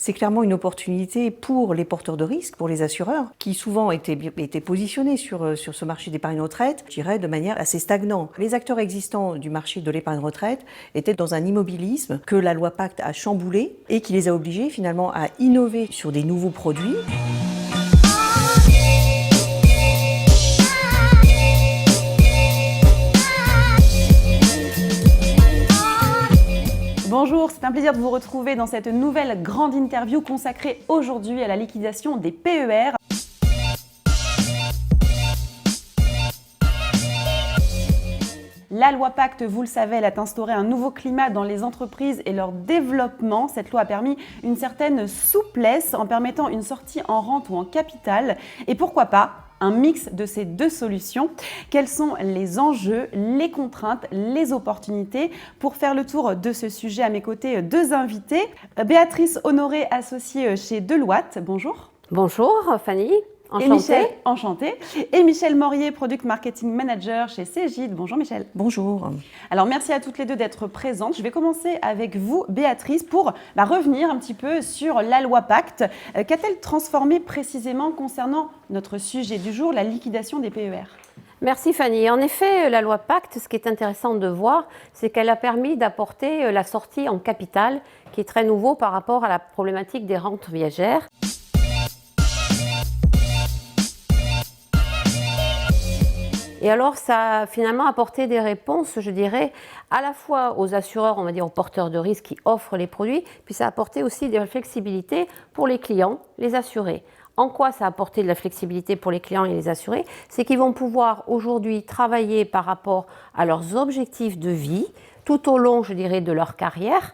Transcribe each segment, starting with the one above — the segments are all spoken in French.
c'est clairement une opportunité pour les porteurs de risques, pour les assureurs, qui souvent étaient positionnés sur ce marché d'épargne retraite, je dirais, de manière assez stagnante. Les acteurs existants du marché de l'épargne retraite étaient dans un immobilisme que la loi Pacte a chamboulé et qui les a obligés finalement à innover sur des nouveaux produits. Bonjour, c'est un plaisir de vous retrouver dans cette nouvelle grande interview consacrée aujourd'hui à la liquidation des PER. La loi Pacte, vous le savez, elle a instauré un nouveau climat dans les entreprises et leur développement. Cette loi a permis une certaine souplesse en permettant une sortie en rente ou en capital. Et pourquoi pas un mix de ces deux solutions. Quels sont les enjeux, les contraintes, les opportunités? Pour faire le tour de ce sujet, à mes côtés, deux invités. Béatrice Honoré, associée chez Deloitte. Bonjour. Bonjour Fanny. Enchantée. Et Michel Morier, Product Marketing Manager chez Cegid. Bonjour Michel. Bonjour. Alors merci à toutes les deux d'être présentes. Je vais commencer avec vous Béatrice pour revenir un petit peu sur la loi Pacte. Qu'a-t-elle transformé précisément concernant notre sujet du jour, la liquidation des PER? Merci Fanny. En effet, la loi Pacte, ce qui est intéressant de voir, c'est qu'elle a permis d'apporter la sortie en capital, qui est très nouveau par rapport à la problématique des rentes viagères. Et alors, ça a finalement apporté des réponses, je dirais, à la fois aux assureurs, on va dire aux porteurs de risques qui offrent les produits, puis ça a apporté aussi des flexibilités pour les clients, les assurés. En quoi ça a apporté de la flexibilité pour les clients et les assurés? C'est qu'ils vont pouvoir aujourd'hui travailler par rapport à leurs objectifs de vie, tout au long, je dirais, de leur carrière,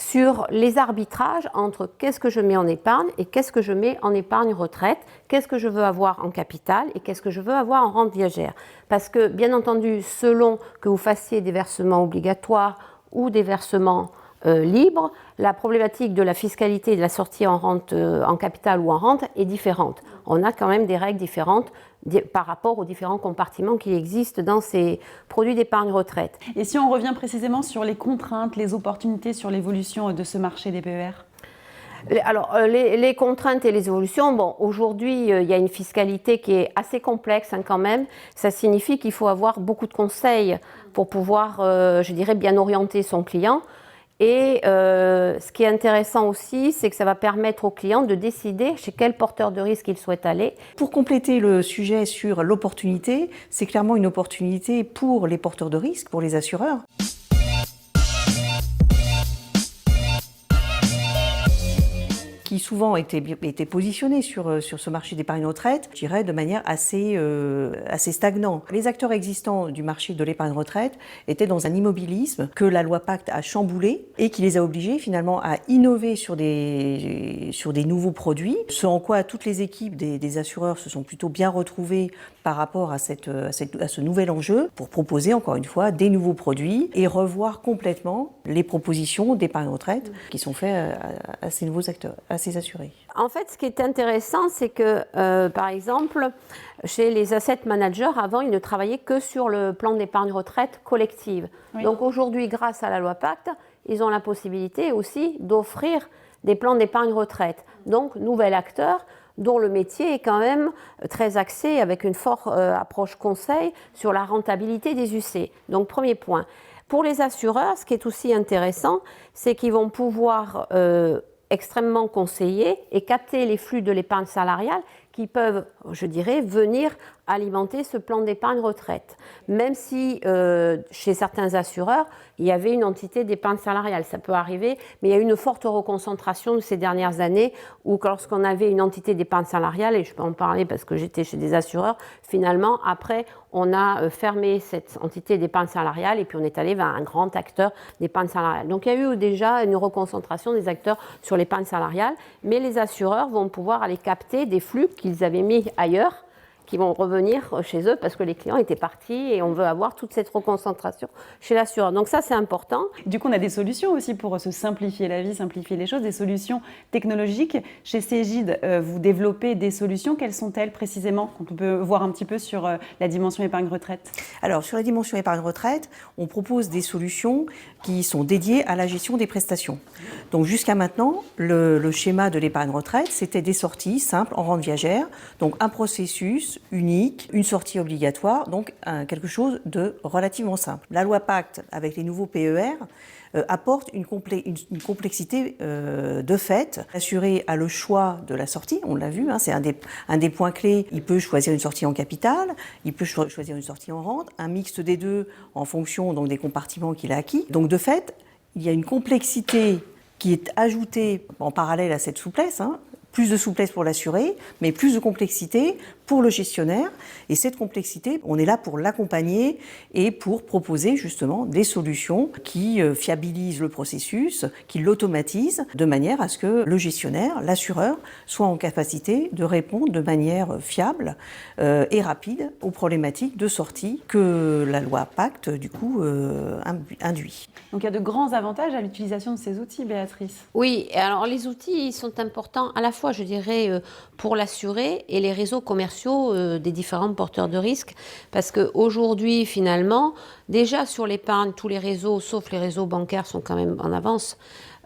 sur les arbitrages entre qu'est-ce que je mets en épargne et qu'est-ce que je mets en épargne retraite, qu'est-ce que je veux avoir en capital et qu'est-ce que je veux avoir en rente viagère. Parce que, bien entendu, selon que vous fassiez des versements obligatoires ou des versements libres, la problématique de la fiscalité et de la sortie en rente, en capital ou en rente est différente. On a quand même des règles différentes par rapport aux différents compartiments qui existent dans ces produits d'épargne retraite. Et si on revient précisément sur les contraintes, les opportunités sur l'évolution de ce marché des PER? Alors, les contraintes et les évolutions, bon, aujourd'hui, il y a une fiscalité qui est assez complexe quand même. Ça signifie qu'il faut avoir beaucoup de conseils pour pouvoir, je dirais, bien orienter son client. Et ce qui est intéressant aussi, c'est que ça va permettre au client de décider chez quel porteur de risque il souhaite aller. Pour compléter le sujet sur l'opportunité, c'est clairement une opportunité pour les porteurs de risques, pour les assureurs. Qui souvent étaient positionnés sur ce marché d'épargne retraite, je dirais, de manière assez stagnante. Les acteurs existants du marché de l'épargne retraite étaient dans un immobilisme que la loi Pacte a chamboulé et qui les a obligés finalement à innover sur des nouveaux produits, ce en quoi toutes les équipes des assureurs se sont plutôt bien retrouvées par rapport à ce nouvel enjeu pour proposer encore une fois des nouveaux produits et revoir complètement les propositions d'épargne retraite qui sont faites à ces nouveaux acteurs, à ces assurés. En fait, ce qui est intéressant, c'est que, par exemple, chez les asset managers, avant, ils ne travaillaient que sur le plan d'épargne retraite collective. Oui. Donc aujourd'hui, grâce à la loi Pacte, ils ont la possibilité aussi d'offrir des plans d'épargne retraite. Donc, nouvel acteur dont le métier est quand même très axé avec une forte approche conseil sur la rentabilité des UC. Donc, premier point. Pour les assureurs, ce qui est aussi intéressant, c'est qu'ils vont pouvoir extrêmement conseiller et capter les flux de l'épargne salariale qui peuvent, je dirais, venir alimenter ce plan d'épargne retraite. Même si chez certains assureurs, il y avait une entité d'épargne salariale, ça peut arriver, mais il y a eu une forte reconcentration de ces dernières années où lorsqu'on avait une entité d'épargne salariale, et je peux en parler parce que j'étais chez des assureurs, finalement, après, on a fermé cette entité d'épargne salariale et puis on est allé vers un grand acteur d'épargne salariale. Donc il y a eu déjà une reconcentration des acteurs sur l'épargne salariale, mais les assureurs vont pouvoir aller capter des flux qu'ils avaient mis ailleurs qui vont revenir chez eux parce que les clients étaient partis et on veut avoir toute cette reconcentration chez l'assureur. Donc ça, c'est important. Du coup, on a des solutions aussi pour se simplifier la vie, simplifier les choses, des solutions technologiques. Chez Cegid, vous développez des solutions. Quelles sont-elles précisément? On peut voir un petit peu sur la dimension épargne-retraite. Alors, sur la dimension épargne-retraite, on propose des solutions qui sont dédiées à la gestion des prestations. Donc, jusqu'à maintenant, le schéma de l'épargne-retraite, c'était des sorties simples en rente viagère, donc un processus unique, une sortie obligatoire, donc quelque chose de relativement simple. La loi Pacte, avec les nouveaux PER, apporte une complexité de fait. L'assuré a le choix de la sortie, on l'a vu, c'est un des points clés. Il peut choisir une sortie en capital, il peut choisir une sortie en rente, un mixte des deux en fonction donc, des compartiments qu'il a acquis. Donc de fait, il y a une complexité qui est ajoutée en parallèle à cette souplesse, plus de souplesse pour l'assuré, mais plus de complexité pour le gestionnaire. Et cette complexité, on est là pour l'accompagner et pour proposer justement des solutions qui fiabilisent le processus, qui l'automatisent, de manière à ce que le gestionnaire, l'assureur, soit en capacité de répondre de manière fiable et rapide aux problématiques de sortie que la loi Pacte, du coup, induit. Donc il y a de grands avantages à l'utilisation de ces outils, Béatrice. Oui, alors les outils ils sont importants à la fois, je dirais, pour l'assuré et les réseaux commerciaux des différents porteurs de risques. Parce qu'aujourd'hui, finalement, déjà sur l'épargne, tous les réseaux, sauf les réseaux bancaires, sont quand même en avance.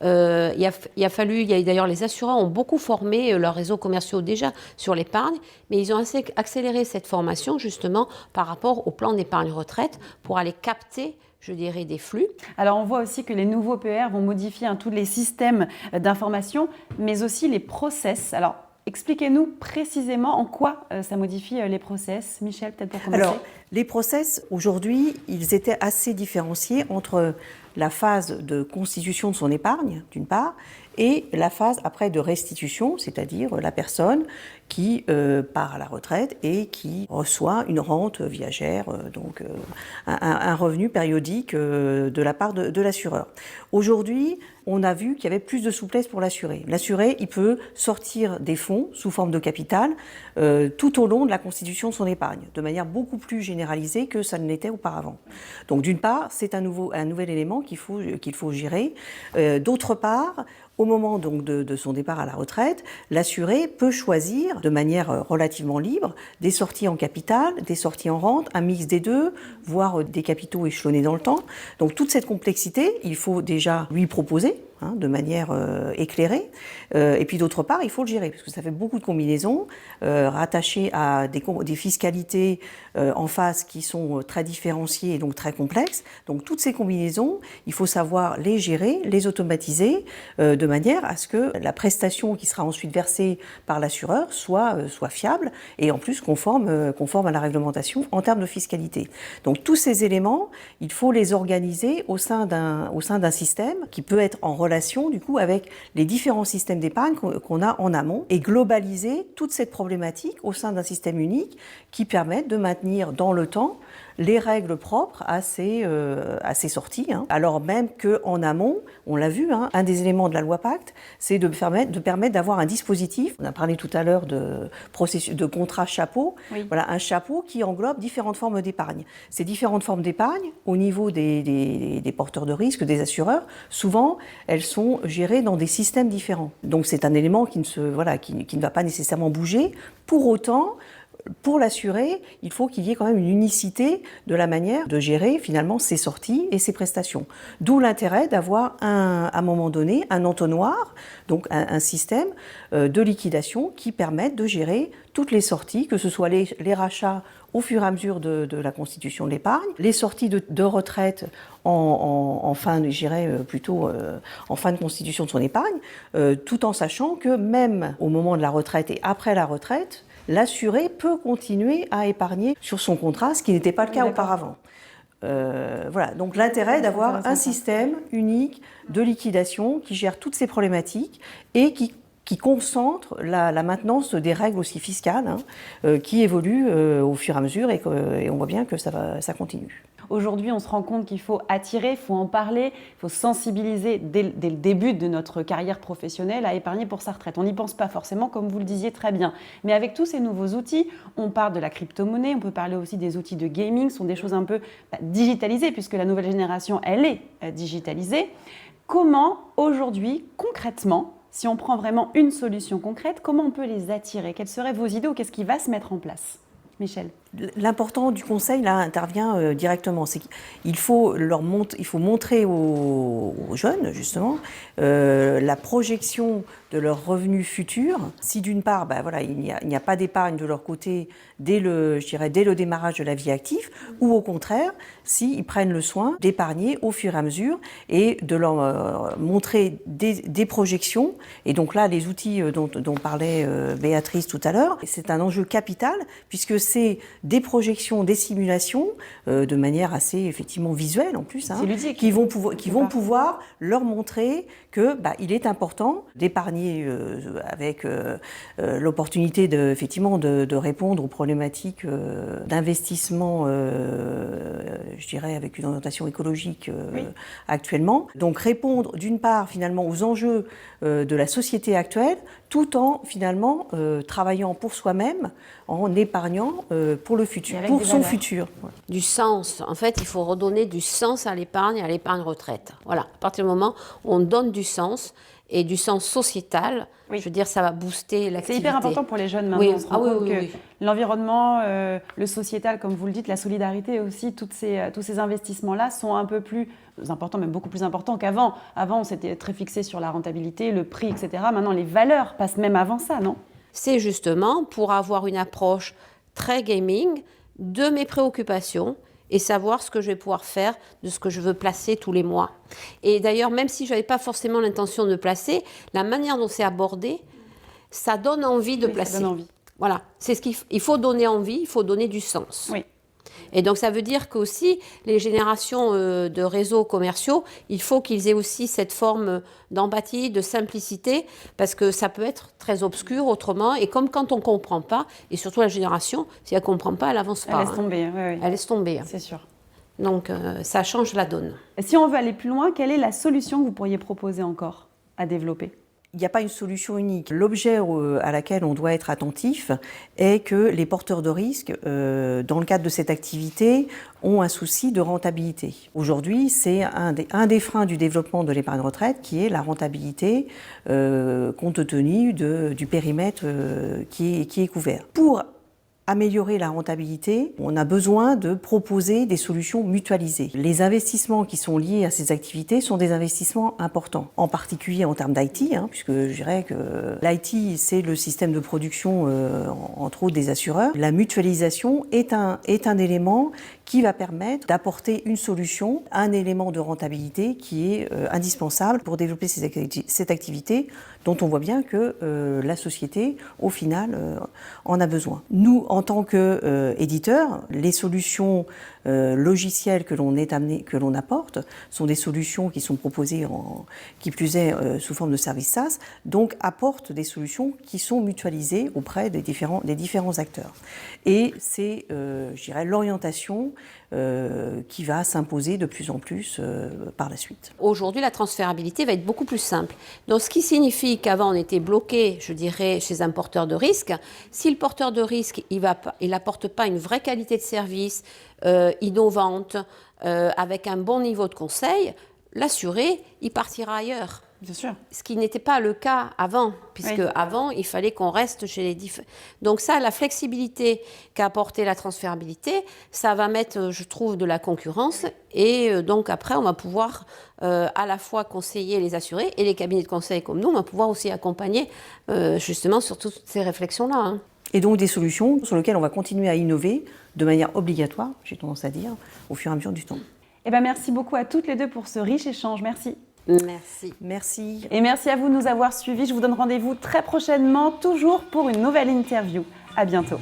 D'ailleurs, les assureurs ont beaucoup formé leurs réseaux commerciaux déjà sur l'épargne, mais ils ont accéléré cette formation justement par rapport au plan d'épargne retraite pour aller capter, je dirais, des flux. Alors, on voit aussi que les nouveaux PER vont modifier tous les systèmes d'information, mais aussi les process. Alors, expliquez-nous précisément en quoi ça modifie les process. Michel, peut-être pour commencer. Alors, les process, aujourd'hui, ils étaient assez différenciés entre la phase de constitution de son épargne, d'une part, et la phase après de restitution, c'est-à-dire la personne qui part à la retraite et qui reçoit une rente viagère, donc un revenu périodique de la part de l'assureur. Aujourd'hui, on a vu qu'il y avait plus de souplesse pour l'assuré. L'assuré, il peut sortir des fonds sous forme de capital tout au long de la constitution de son épargne, de manière beaucoup plus généralisée que ça ne l'était auparavant. Donc d'une part, c'est un nouvel élément qu'il faut gérer. D'autre part, au moment donc de son départ à la retraite, l'assuré peut choisir de manière relativement libre des sorties en capital, des sorties en rente, un mix des deux, voire des capitaux échelonnés dans le temps. Donc toute cette complexité, il faut déjà lui proposer de manière éclairée. Et puis d'autre part, il faut le gérer, parce que ça fait beaucoup de combinaisons rattachées à des fiscalités en face qui sont très différenciées et donc très complexes. Donc toutes ces combinaisons, il faut savoir les gérer, les automatiser de manière à ce que la prestation qui sera ensuite versée par l'assureur soit fiable et en plus conforme à la réglementation en termes de fiscalité. Donc tous ces éléments, il faut les organiser au sein d'un système qui peut être en relation du coup avec les différents systèmes d'épargne qu'on a en amont et globaliser toute cette problématique au sein d'un système unique qui permette de maintenir dans le temps les règles propres à ces sorties. Alors même qu'en amont, on l'a vu, un des éléments de la loi Pacte, c'est de permettre d'avoir un dispositif. On a parlé tout à l'heure de contrat chapeau. Oui. Voilà, un chapeau qui englobe différentes formes d'épargne. Ces différentes formes d'épargne, au niveau des porteurs de risques, des assureurs, souvent, elles sont gérées dans des systèmes différents. Donc c'est un élément qui ne va pas nécessairement bouger. Pour autant, pour l'assuré, il faut qu'il y ait quand même une unicité de la manière de gérer finalement ses sorties et ses prestations. D'où l'intérêt d'avoir à un moment donné un entonnoir, donc un système de liquidation qui permette de gérer toutes les sorties, que ce soit les rachats au fur et à mesure de la constitution de l'épargne, les sorties de retraite en fin de constitution de son épargne, tout en sachant que même au moment de la retraite et après la retraite, l'assuré peut continuer à épargner sur son contrat, ce qui n'était pas le cas auparavant. Voilà, donc l'intérêt d'avoir un système unique de liquidation qui gère toutes ces problématiques et qui concentre la maintenance des règles aussi fiscales qui évoluent au fur et à mesure et on voit bien que ça continue. Aujourd'hui, on se rend compte qu'il faut attirer, il faut en parler, il faut sensibiliser dès le début de notre carrière professionnelle à épargner pour sa retraite. On n'y pense pas forcément, comme vous le disiez très bien. Mais avec tous ces nouveaux outils, on parle de la crypto-monnaie, on peut parler aussi des outils de gaming, ce sont des choses un peu digitalisées, puisque la nouvelle génération, elle est digitalisée. Comment, aujourd'hui, concrètement, si on prend vraiment une solution concrète, comment on peut les attirer? Quelles seraient vos idées ou qu'est-ce qui va se mettre en place? Michel. L'important du conseil, là, intervient directement. C'est qu'il faut montrer aux jeunes, justement, la projection de leurs revenus futurs. Si d'une part, il n'y a pas d'épargne de leur côté dès le démarrage de la vie active, ou au contraire, s'ils prennent le soin d'épargner au fur et à mesure et de leur montrer des projections. Et donc là, les outils dont parlait Béatrice tout à l'heure, c'est un enjeu capital, puisque c'est des projections, des simulations, de manière assez effectivement visuelle en plus, qui vont pouvoir leur montrer que il est important d'épargner avec l'opportunité de répondre aux problématiques d'investissement, je dirais avec une orientation écologique actuellement. Donc répondre d'une part finalement aux enjeux de la société actuelle, tout en finalement travaillant pour soi-même, en épargnant pour le futur, pour son futur. Du sens. En fait, il faut redonner du sens à l'épargne retraite. Voilà. À partir du moment où on donne du sens et du sens sociétal, je veux dire, ça va booster l'activité. C'est hyper important pour les jeunes maintenant. Oui. On se rend compte que l'environnement, le sociétal, comme vous le dites, la solidarité aussi, tous ces investissements-là sont un peu plus importants, même beaucoup plus importants qu'avant. Avant, on s'était très fixé sur la rentabilité, le prix, etc. Maintenant, les valeurs passent même avant ça, non? C'est justement pour avoir une approche très gaming de mes préoccupations et savoir ce que je vais pouvoir faire de ce que je veux placer tous les mois. Et d'ailleurs, même si je n'avais pas forcément l'intention de placer, la manière dont c'est abordé, ça donne envie de placer. Ça donne envie. Voilà, c'est il faut donner envie, il faut donner du sens. Oui. Et donc, ça veut dire qu'aussi, les générations de réseaux commerciaux, il faut qu'ils aient aussi cette forme d'empathie, de simplicité, parce que ça peut être très obscur autrement. Et comme quand on ne comprend pas, et surtout la génération, si elle ne comprend pas, elle n'avance pas. Elle laisse tomber. Oui. Elle laisse tomber. C'est sûr. Donc, ça change la donne. Et si on veut aller plus loin, quelle est la solution que vous pourriez proposer encore à développer? Il n'y a pas une solution unique. L'objet à laquelle on doit être attentif est que les porteurs de risques, dans le cadre de cette activité, ont un souci de rentabilité. Aujourd'hui, c'est un des freins du développement de l'épargne retraite qui est la rentabilité compte tenu du périmètre qui est couvert. Pour améliorer la rentabilité, on a besoin de proposer des solutions mutualisées. Les investissements qui sont liés à ces activités sont des investissements importants, en particulier en termes d'IT, puisque je dirais que l'IT, c'est le système de production, entre autres des assureurs. La mutualisation est un élément qui va permettre d'apporter une solution, un élément de rentabilité qui est indispensable pour développer cette activité dont on voit bien que la société, au final, en a besoin. Nous, en tant qu'éditeurs, les solutions logicielles que l'on apporte sont des solutions qui sont proposées, qui plus est, sous forme de service SaaS, donc apportent des solutions qui sont mutualisées auprès des différents acteurs. Et c'est, je dirais, l'orientation qui va s'imposer de plus en plus par la suite. Aujourd'hui, la transférabilité va être beaucoup plus simple. Donc, ce qui signifie qu'avant, on était bloqué, je dirais, chez un porteur de risque. Si le porteur de risque, il n'apporte pas une vraie qualité de service, innovante, avec un bon niveau de conseil, l'assuré, il partira ailleurs. Bien sûr. Ce qui n'était pas le cas avant, puisque avant, il fallait qu'on reste chez les différents. Donc ça, la flexibilité qu'a apporté la transférabilité, ça va mettre, je trouve, de la concurrence. Et donc après, on va pouvoir à la fois conseiller les assurés et les cabinets de conseil comme nous, on va pouvoir aussi accompagner justement sur toutes ces réflexions-là. Et donc des solutions sur lesquelles on va continuer à innover de manière obligatoire, j'ai tendance à dire, au fur et à mesure du temps. Eh bien, merci beaucoup à toutes les deux pour ce riche échange. Merci. Merci. Merci. Et merci à vous de nous avoir suivis. Je vous donne rendez-vous très prochainement, toujours pour une nouvelle interview. À bientôt.